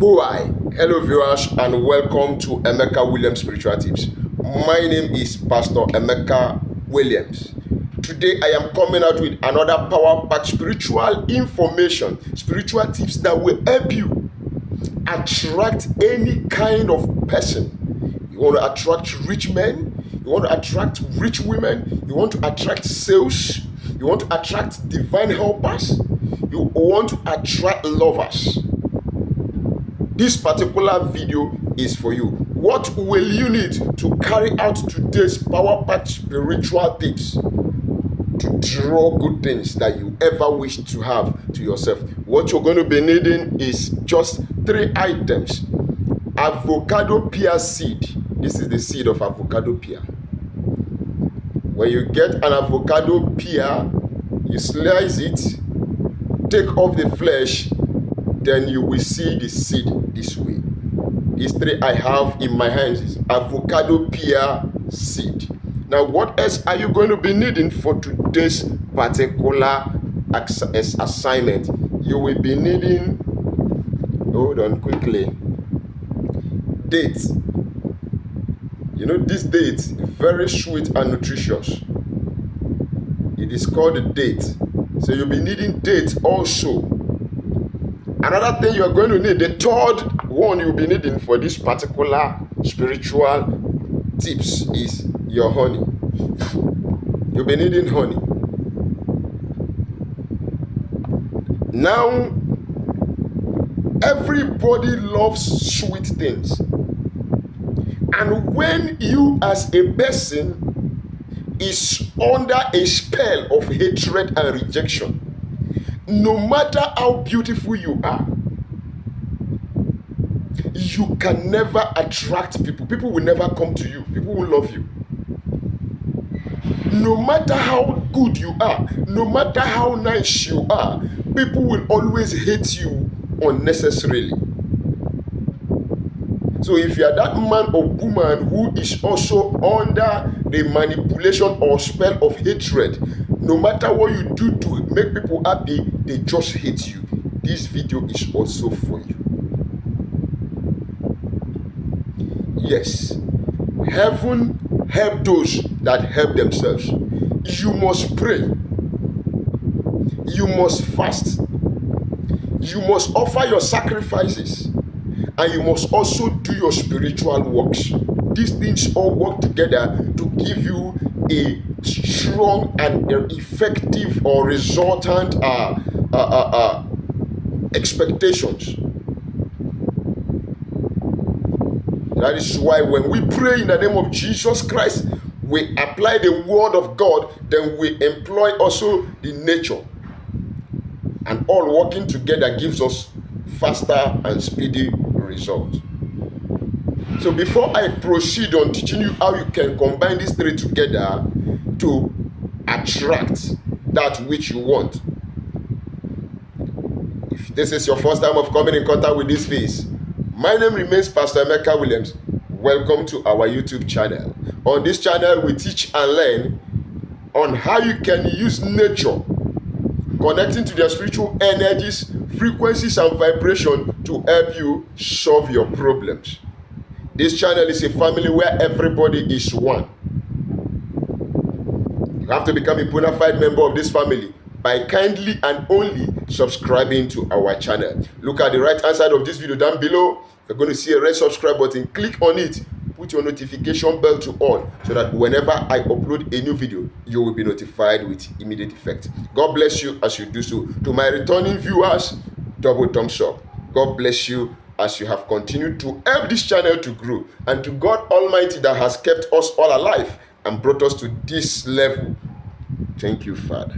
Boy, hello viewers and welcome to Emeka Williams Spiritual Tips. My name is Pastor Emeka Williams. Today I am coming out with another power-packed spiritual information, spiritual tips that will help you attract any kind of person. You want to attract rich men, you want to attract rich women, you want to attract sales, you want to attract divine helpers, you want to attract lovers. This particular video is for you. What will you need to carry out today's power-packed spiritual tips to draw good things that you ever wish to have to yourself? What you're going to be needing is just 3 items. Avocado pear seed. This is the seed of avocado pear. When you get an avocado pear, you slice it, take off the flesh, then you will see the seed this way. These 3 I have in my hands is avocado pear seed. Now, what else are you going to be needing for today's particular assignment? You will be needing, hold on quickly, dates. You know, this date is very sweet and nutritious. It is called a date. So you'll be needing dates also. Another thing you're going to need, the third one you'll be needing for this particular spiritual tips is your honey. You'll be needing honey. Now, everybody loves sweet things. And when you as a person is under a spell of hatred and rejection, no matter how beautiful you are, you can never attract people. People will never come to you. People will love you. No matter how good you are, no matter how nice you are, people will always hate you unnecessarily. So if you are that man or woman who is also under the manipulation or spell of hatred, no matter what you do to make people happy, they just hate you. This video is also for you. Yes, heaven help those that help themselves. You must pray. You must fast. You must offer your sacrifices. And you must also do your spiritual works. These things all work together to give you a strong and effective or resultant expectations. That is why when we pray in the name of Jesus Christ, we apply the word of God, then we employ also the nature. And all working together gives us faster and speedy result. So before I proceed on teaching you how you can combine these 3 together to attract that which you want. If this is your first time of coming in contact with this face, my name remains Pastor Emeka Williams. Welcome to our YouTube channel. On this channel, we teach and learn on how you can use nature, connecting to their spiritual energies, frequencies and vibration to help you solve your problems. This channel is a family where everybody is one. You have to become a bona fide member of this family by kindly and only subscribing to our channel. Look at the right hand side of this video down below. You're going to see a red subscribe button. Click on it. Put your notification bell to on so that whenever I upload a new video, you will be notified with immediate effect. God bless you as you do so. To my returning viewers, double thumbs up. God bless you as you have continued to help this channel to grow. And to God Almighty that has kept us all alive and brought us to this level. Thank you, Father.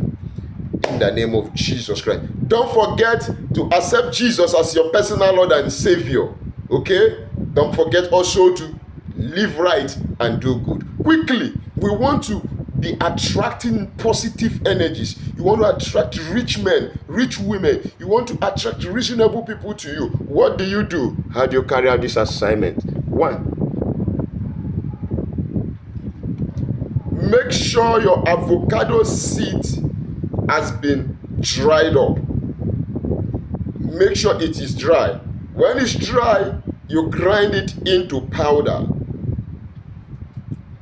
In the name of Jesus Christ. Don't forget to accept Jesus as your personal Lord and Savior. Okay? Don't forget also to live right and do good. Quickly, we want to be attracting positive energies. You want to attract rich men, rich women. You want to attract reasonable people to you. What do? How do you carry out this assignment? 1, make sure your avocado seed has been dried up. Make sure it is dry. When it's dry, you grind it into powder.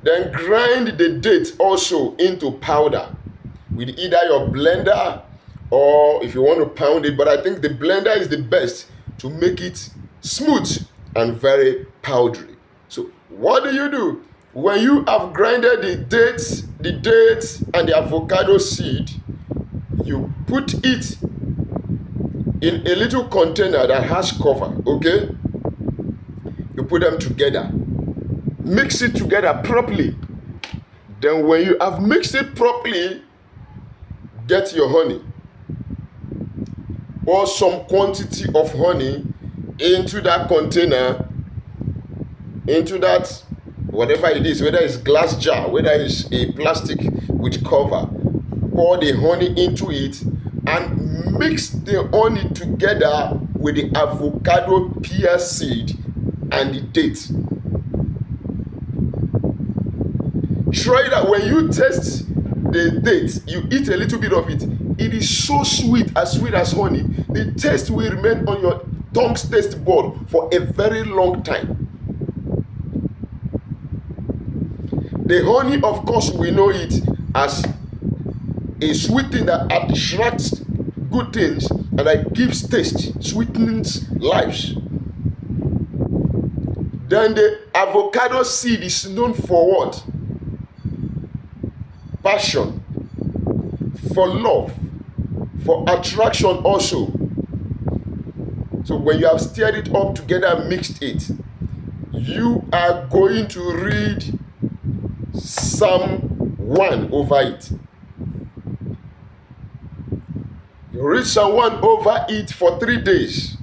Then grind the date also into powder with either your blender, or if you want to pound it, but I think the blender is the best to make it smooth and very powdery. So what do? When you have grinded the dates and the avocado seed, you put it in a little container that has cover, okay? You put them together. Mix it together properly. Then when you have mixed it properly, get your honey. Pour some quantity of honey into that container, into that, whatever it is, whether it's glass jar, whether it's a plastic with cover. Pour the honey into it and mix the honey together with the avocado pear seed and the date. Try that. When you taste the date, you eat a little bit of it. It is so sweet as honey. The taste will remain on your tongue's taste bud for a very long time. The honey, of course, we know it as a sweet thing that attracts good things and that gives taste, sweetens lives. Then the avocado seed is known for what? Passion, for love, for attraction also. So when you have stirred it up together and mixed it, you are going to read Psalm 1 over it. You read Psalm 1 over it for 3 days.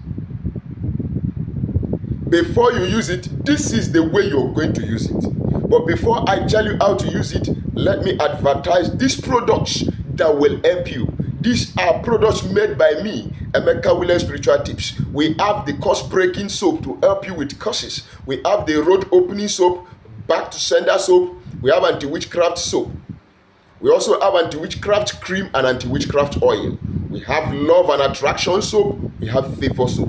Before you use it, this is the way you're going to use it. But before I tell you how to use it, let me advertise these products that will help you. These are products made by me, Emeka Williams Spiritual Tips. We have the curse-breaking soap to help you with curses. We have the road opening soap, back to sender soap. We have anti-witchcraft soap. We also have anti-witchcraft cream and anti-witchcraft oil. We have love and attraction soap. We have favor soap.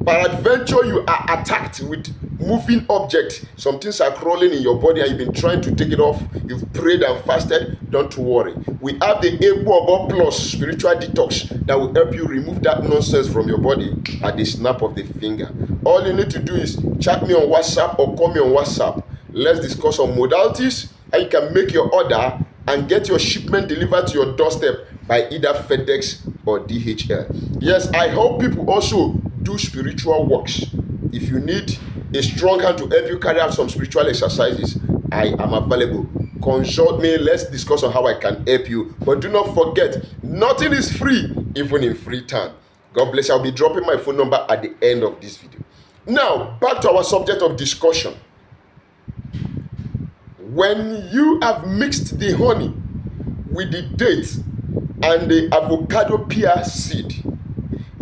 Peradventure, you are attacked with moving objects. Some things are crawling in your body and you've been trying to take it off. You've prayed and fasted. Don't worry. We have the Avocado Plus spiritual detox that will help you remove that nonsense from your body at the snap of the finger. All you need to do is chat me on WhatsApp or call me on WhatsApp. Let's discuss on modalities, and you can make your order and get your shipment delivered to your doorstep by either FedEx or DHL. Yes, I help people also do spiritual works. If you need a strong hand to help you carry out some spiritual exercises, I am available. Consult me. Let's discuss on how I can help you. But do not forget, nothing is free, even in free time. God bless you. I'll be dropping my phone number at the end of this video. Now, back to our subject of discussion. When you have mixed the honey with the date and the avocado pear seed,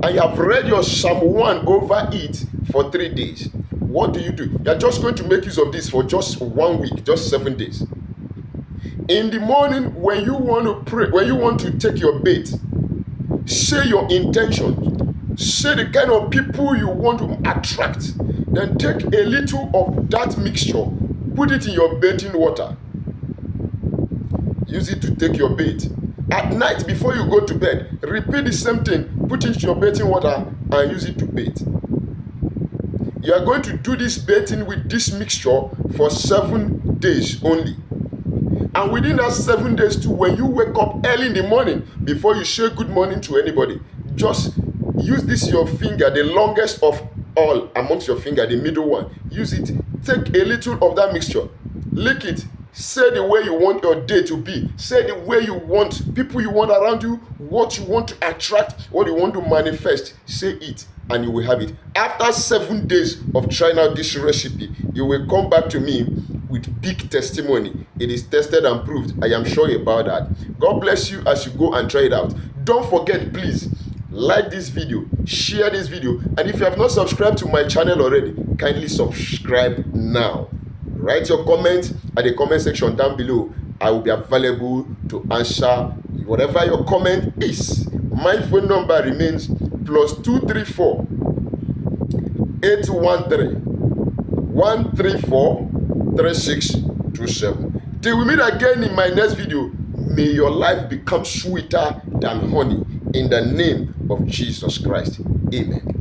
and you have read your Psalm 1 over it for 3 days, what do? You're just going to make use of this for just 1 week, just 7 days. In the morning, when you want to pray, when you want to take your bait, say your intention. Say the kind of people you want to attract. Then take a little of that mixture, put it in your bathing water. Use it to take your bait. At night, before you go to bed, repeat the same thing. Put it in your bathing water and use it to bait. You are going to do this bathing with this mixture for 7 days only. And within that 7 days too, when you wake up early in the morning, before you say good morning to anybody, just use this your finger, the longest of all amongst your finger, the middle one. Use it. Take a little of that mixture. Lick it. Say the way you want your day to be. Say the way you want people you want around you, what you want to attract, what you want to manifest. Say it and you will have it. After 7 days of trying out this recipe, you will come back to me with big testimony. It is tested and proved. I am sure about that. God bless you as you go and try it out. Don't forget, please, like this video, share this video, and if you have not subscribed to my channel already, kindly subscribe now. Write your comment at the comment section down below. I will be available to answer whatever your comment is. My phone number remains +234 813-134-3627. Till we meet again in my next video, may your life become sweeter than honey in the name of Jesus Christ. Amen.